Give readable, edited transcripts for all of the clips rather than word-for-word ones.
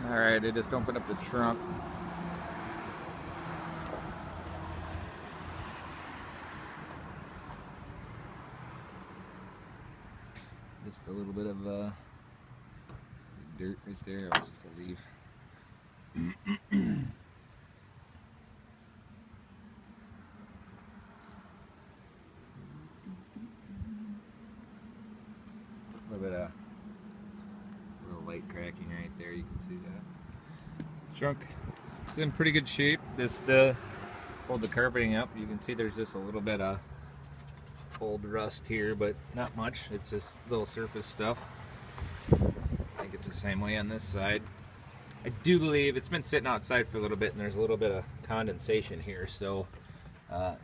Alright, I just opened up the trunk. Just a little bit of dirt right there. I was just a leaf. A little light cracking right there. You can see that. Trunk is in pretty good shape. Just pulled the carpeting up. You can see there's just a little bit of old rust here, but not much. It's just little surface stuff. I think it's the same way on this side. I do believe it's been sitting outside for a little bit, and there's a little bit of condensation here, so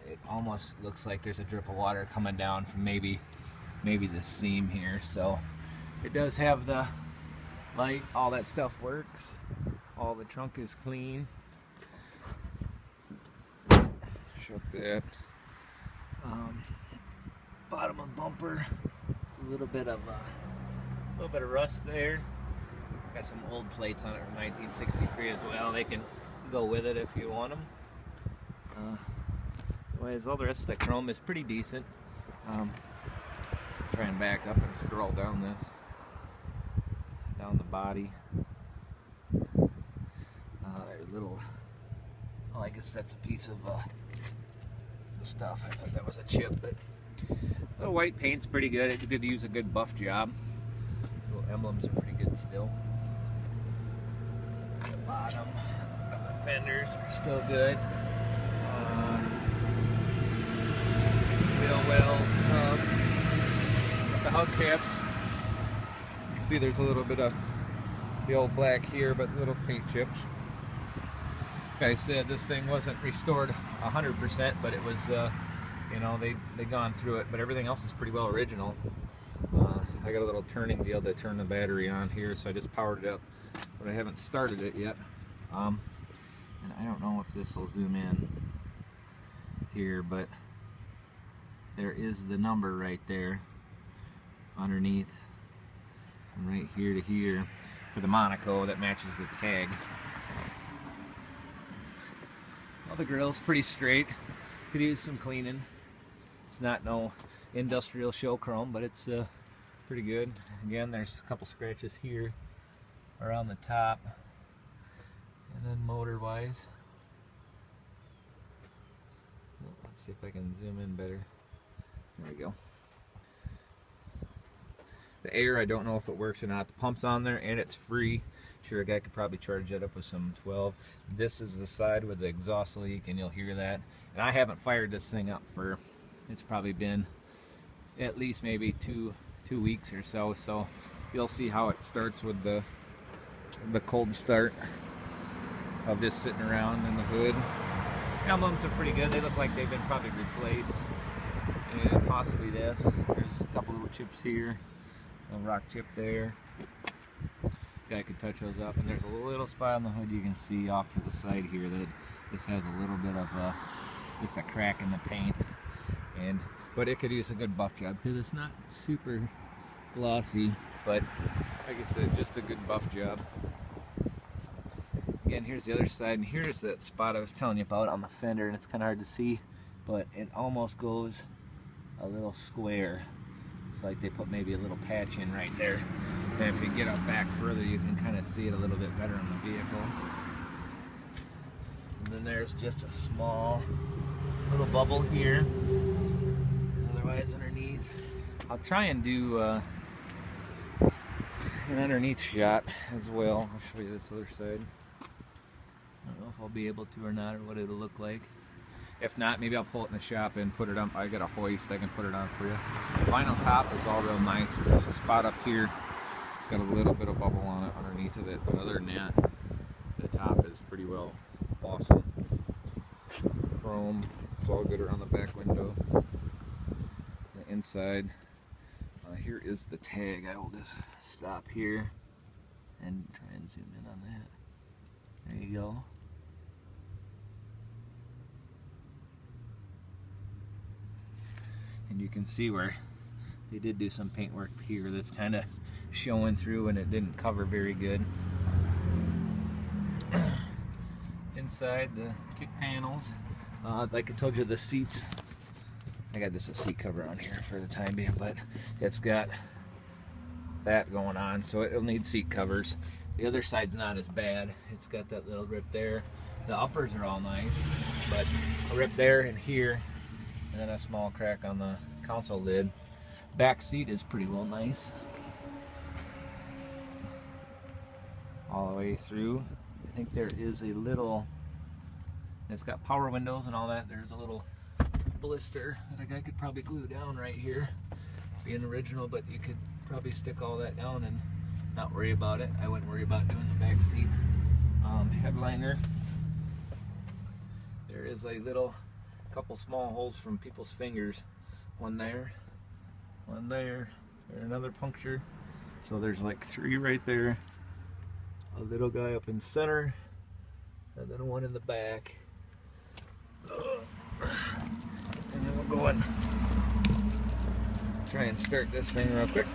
it almost looks like there's a drip of water coming down from maybe the seam here. So it does have the light, all that stuff works. All the trunk is clean. Shut that. Bottom of bumper, it's a little bit of rust there. Got some old plates on it from 1963 as well. They can go with it if you want them. Anyways, all the rest of the chrome is pretty decent. Try and back up and scroll down the body. There's little, oh, I guess that's a piece of stuff. I thought that was a chip, but the white paint's pretty good. It could use a good buff job. These little emblems are pretty good still. The bottom of the fenders are still good. Wheel wells, tubs. The hubcap, you can see there's a little bit of the old black here, but little paint chips. Like I said, this thing wasn't restored 100%, but it was, you know, they gone through it, but everything else is pretty well original. I got a little turning deal to turn the battery on here, so I just powered it up, but I haven't started it yet. And I don't know if this will zoom in here, but there is the number right there underneath, from right here to here, for the Monaco that matches the tag. Well, the grill's pretty straight. Could use some cleaning. It's not no industrial show chrome, but it's pretty good. Again, there's a couple scratches here around the top, and then motor wise, let's see if I can zoom in better. There we go. The air, I don't know if it works or not. The pump's on there and it's free. Sure, a guy could probably charge it up with some 12. This is the side with the exhaust leak, and you'll hear that. And I haven't fired this thing up for, it's probably been at least maybe two weeks or so. So you'll see how it starts with the cold start of this sitting around in the hood. Emblems are pretty good. They look like they've been probably replaced. And possibly this. There's a couple little chips here. A rock chip there. Guy could touch those up, and there's a little spot on the hood you can see off to the side here that this has a little bit of just a crack in the paint, but it could use a good buff job because it's not super glossy, but like I said, just a good buff job. Again, here's the other side, and here's that spot I was telling you about on the fender, and it's kind of hard to see, but it almost goes a little square. It's like they put maybe a little patch in right there. And if you get up back further, you can kind of see it a little bit better on the vehicle. And then there's just a small little bubble here. Otherwise, underneath, I'll try and do an underneath shot as well. I'll show you this other side. I don't know if I'll be able to or not, or what it'll look like. If not, maybe I'll pull it in the shop and put it up. I got a hoist, I can put it on for you. The vinyl top is all real nice. There's just a spot up here. It's got a little bit of bubble on it underneath of it, but other than that, the top is pretty well awesome. Chrome, it's all good around the back window. The inside, here is the tag. I will just stop here and try and zoom in on that. There you go. And you can see where they did do some paint work here that's kind of showing through, and it didn't cover very good. Inside the kick panels, like I told you, the seats, I got this a seat cover on here for the time being, but it's got that going on, so it'll need seat covers. The other side's not as bad. It's got that little rip there. The uppers are all nice, but a rip there and here, and then a small crack on the console lid. Back seat is pretty well nice. All the way through. I think there is a little, it's got power windows and all that. There's a little blister that a guy could probably glue down right here. Being original, but you could probably stick all that down and not worry about it. I wouldn't worry about doing the back seat. Headliner. There is a little, couple small holes from people's fingers. One there, and another puncture. So there's like 3 right there. A little guy up in center, and then one in the back. And then we'll go and try and start this thing real quick.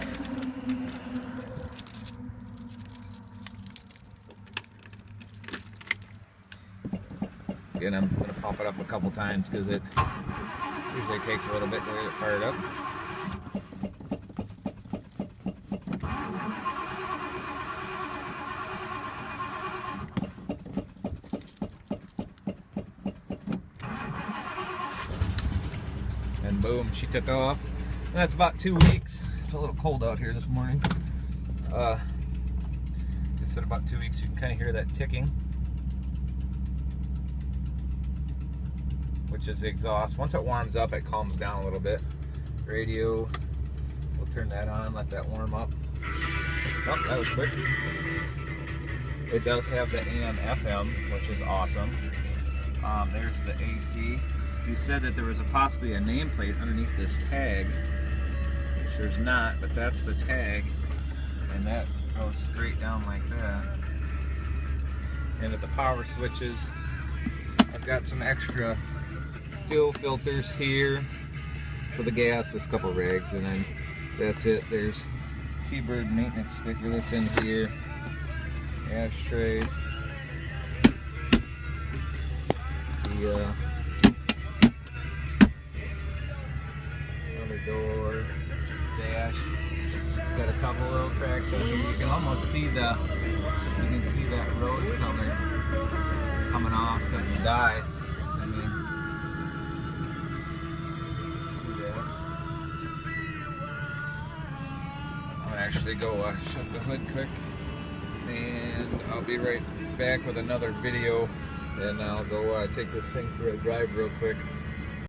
Again, I'm going to pump it up a couple times because it usually takes a little bit to get it fired up. And boom, she took off. And that's about 2 weeks. It's a little cold out here this morning. I said about 2 weeks. You can kind of hear that ticking, which is the exhaust. Once it warms up, it calms down a little bit. Radio, we'll turn that on, let that warm up. Oh, that was quick. It does have the AM FM, which is awesome. There's the AC. You said that there was possibly a nameplate underneath this tag, which there's not, but that's the tag, and that goes straight down like that. And at the power switches, I've got some extra fuel filters here for the gas, this couple rags, and then that's it. There's T-Bird maintenance sticker that's in here, ashtray, the other door, dash. It's got a couple little cracks in here. You can almost see that rose color coming off because of dye. I mean, see that. I'll actually go shut the hood quick, and I'll be right back with another video. And I'll go take this thing for a drive real quick.